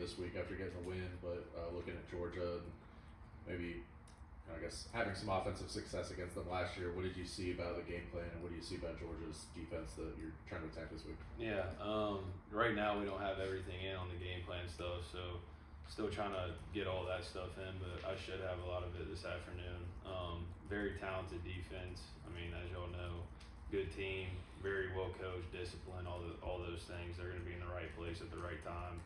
this week after getting the win, but looking at Georgia and maybe, I guess, having some offensive success against them last year, what did you see about the game plan and what do you see about Georgia's defense that you're trying to attack this week? Yeah, right now we don't have everything in on the game plan stuff, so still trying to get all that stuff in, but I should have a lot of it this afternoon. Very talented defense. I mean, as y'all know, good team, very well coached, disciplined, all those things. They're going to be in the right place at the right time.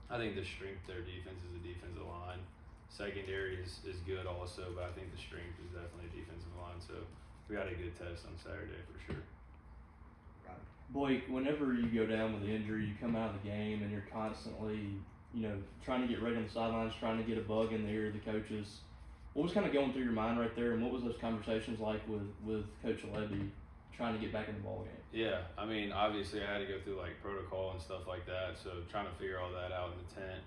I think the strength of their defense is the defensive line. Secondary is good also, but I think the strength is definitely defensive line. So we got a good test on Saturday for sure. Blake, whenever you go down with an injury, you come out of the game and you're constantly, trying to get ready on the sidelines, trying to get a bug in the ear of the coaches. What was kind of going through your mind right there, and what was those conversations like with Coach Levy trying to get back in the ball game? Yeah, I mean, obviously I had to go through like protocol and stuff like that, so trying to figure all that out in the tent,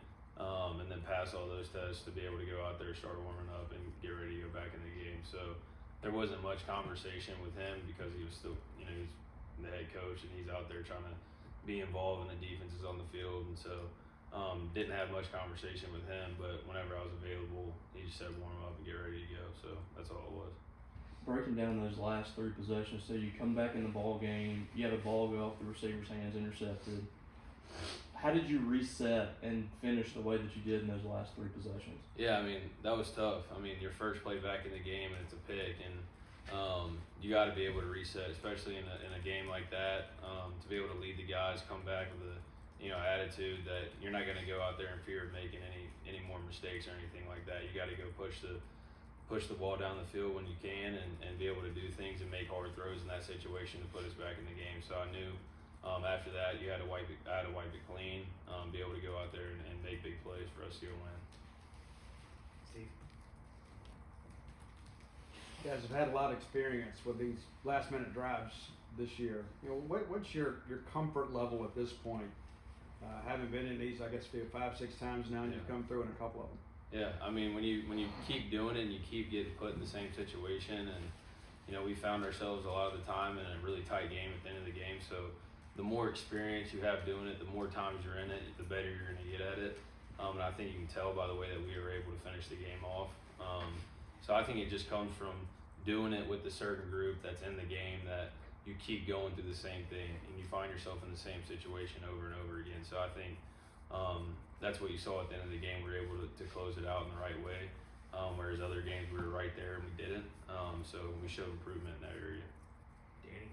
and then pass all those tests to be able to go out there, start warming up, and get ready to go back in the game. So there wasn't much conversation with him because he was still, he's the head coach and he's out there trying to be involved in the defenses on the field, and so didn't have much conversation with him, but whenever I was available, he just said warm up and get ready to go, so that's all it was. Breaking down those last three possessions, so you come back in the ball game, you had a ball go off the receiver's hands, intercepted. How did you reset and finish the way that you did in those last three possessions? Yeah, I mean, that was tough. I mean, your first play back in the game and it's a pick, and you got to be able to reset, especially in a game like that, to be able to lead the guys, come back with a attitude that you're not going to go out there in fear of making any more mistakes or anything like that. You got to go push the ball down the field when you can, and be able to do things and make hard throws in that situation to put us back in the game. So I knew after that I had to wipe it clean, be able to go out there and make big plays for us to go win. Steve. You guys have had a lot of experience with these last minute drives this year. What's your comfort level at this point? Having been in these, I guess, 5-6 times now, and you've come through in a couple of them. Yeah, I mean, when you keep doing it and you keep getting put in the same situation, and we found ourselves a lot of the time in a really tight game at the end of the game. So the more experience you have doing it, the more times you're in it, the better you're going to get at it. And I think you can tell by the way that we were able to finish the game off. So I think it just comes from doing it with a certain group that's in the game, that you keep going through the same thing and you find yourself in the same situation over and over again. So I think that's what you saw at the end of the game. We were able to close it out in the right way, whereas other games we were right there and we didn't. So we showed improvement in that area. Danny.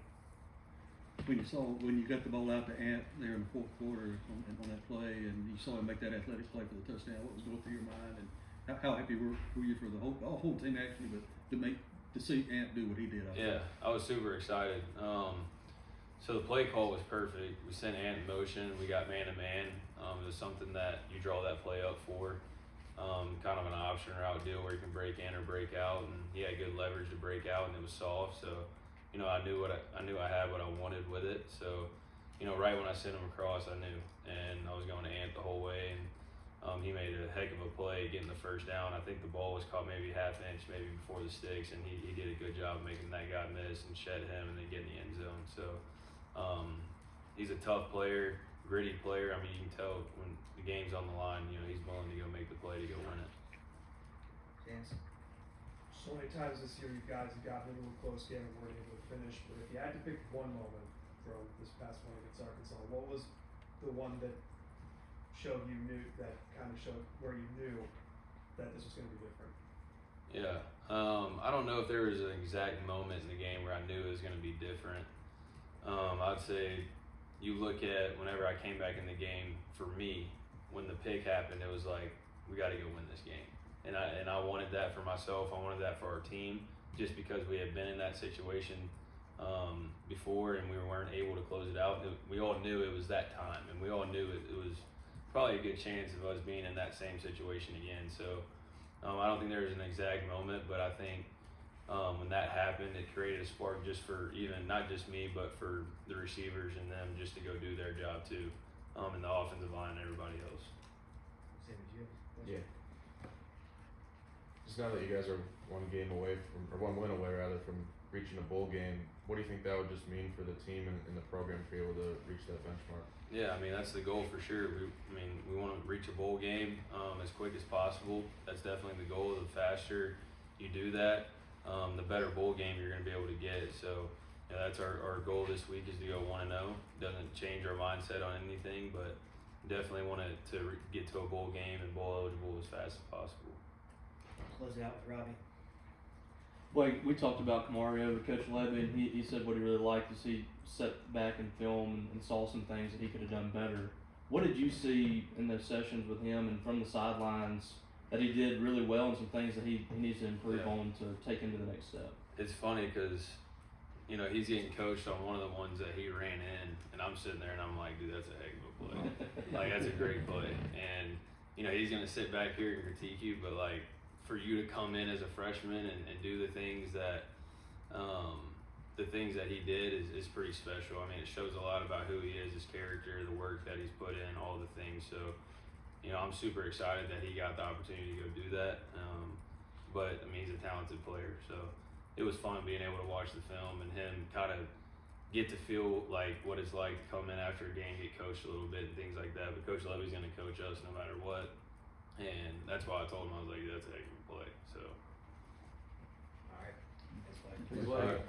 When you got the ball out to Ant there in the fourth quarter on that play, and you saw him make that athletic play for the touchdown, what was going through your mind, and how happy were you for the whole team actually, but to see Ant do what he did? Yeah, I was super excited. So the play call was perfect. We sent Ant in motion. We got man-to-man. It was something that you draw that play up for, kind of an option route deal where you can break in or break out, and he had good leverage to break out, and it was soft. So, I knew I had what I wanted with it. So, right when I sent him across, I knew, and I was going to Ant the whole way, and he made a heck of a play getting the first down. I think the ball was caught maybe half inch, maybe before the sticks, and he did a good job of making that guy miss and shed him and then get in the end zone. So he's a tough player, gritty player. I mean, you can tell when the game's on the line, he's willing to go make the play to go win it. Chance. So many times this year you guys have gotten into a close game and weren't able to finish, but if you had to pick one moment from this past one against Arkansas, what was the one that showed where you knew that this was going to be different? Yeah, I don't know if there was an exact moment in the game where I knew it was going to be different. I'd say you look at whenever I came back in the game, for me, when the pick happened, it was like, we got to go win this game. And I wanted that for myself. I wanted that for our team, just because we had been in that situation before and we weren't able to close it out. We all knew it was that time, and we all knew it was probably a good chance of us being in that same situation again. So I don't think there was an exact moment, but I think when that happened, it created a spark just for even, not just me, but for the receivers and them just to go do their job too, and the offensive line and everybody else. Same as you. Yeah. Just now that you guys are one win away from reaching a bowl game. What do you think that would just mean for the team and the program to be able to reach that benchmark? Yeah, I mean that's the goal for sure. We want to reach a bowl game as quick as possible. That's definitely the goal. The faster you do that, the better bowl game you're going to be able to get. So that's our goal this week is to go 1-0. Doesn't change our mindset on anything, but definitely want to get to a bowl game and bowl eligible as fast as possible. Close it out with Robbie. Blake, we talked about Kamario with Coach Levy, and he said what he really liked is he sat back and film and saw some things that he could have done better. What did you see in those sessions with him and from the sidelines that he did really well and some things that he needs to improve on to take him to the next step? It's funny because, he's getting coached on one of the ones that he ran in, and I'm sitting there and I'm like, dude, that's a heck of a play. Like, that's a great play. And, he's going to sit back here and critique you, but, like, for you to come in as a freshman and do the things that he did is pretty special. I mean, it shows a lot about who he is, his character, the work that he's put in, all the things. So, I'm super excited that he got the opportunity to go do that. But, I mean, he's a talented player, so it was fun being able to watch the film and him kind of get to feel like what it's like to come in after a game, get coached a little bit and things like that. But Coach Levy's going to coach us no matter what. And that's why I told him, I was like, that's a heck of a play. So. All right. Thanks, Blake. Good play.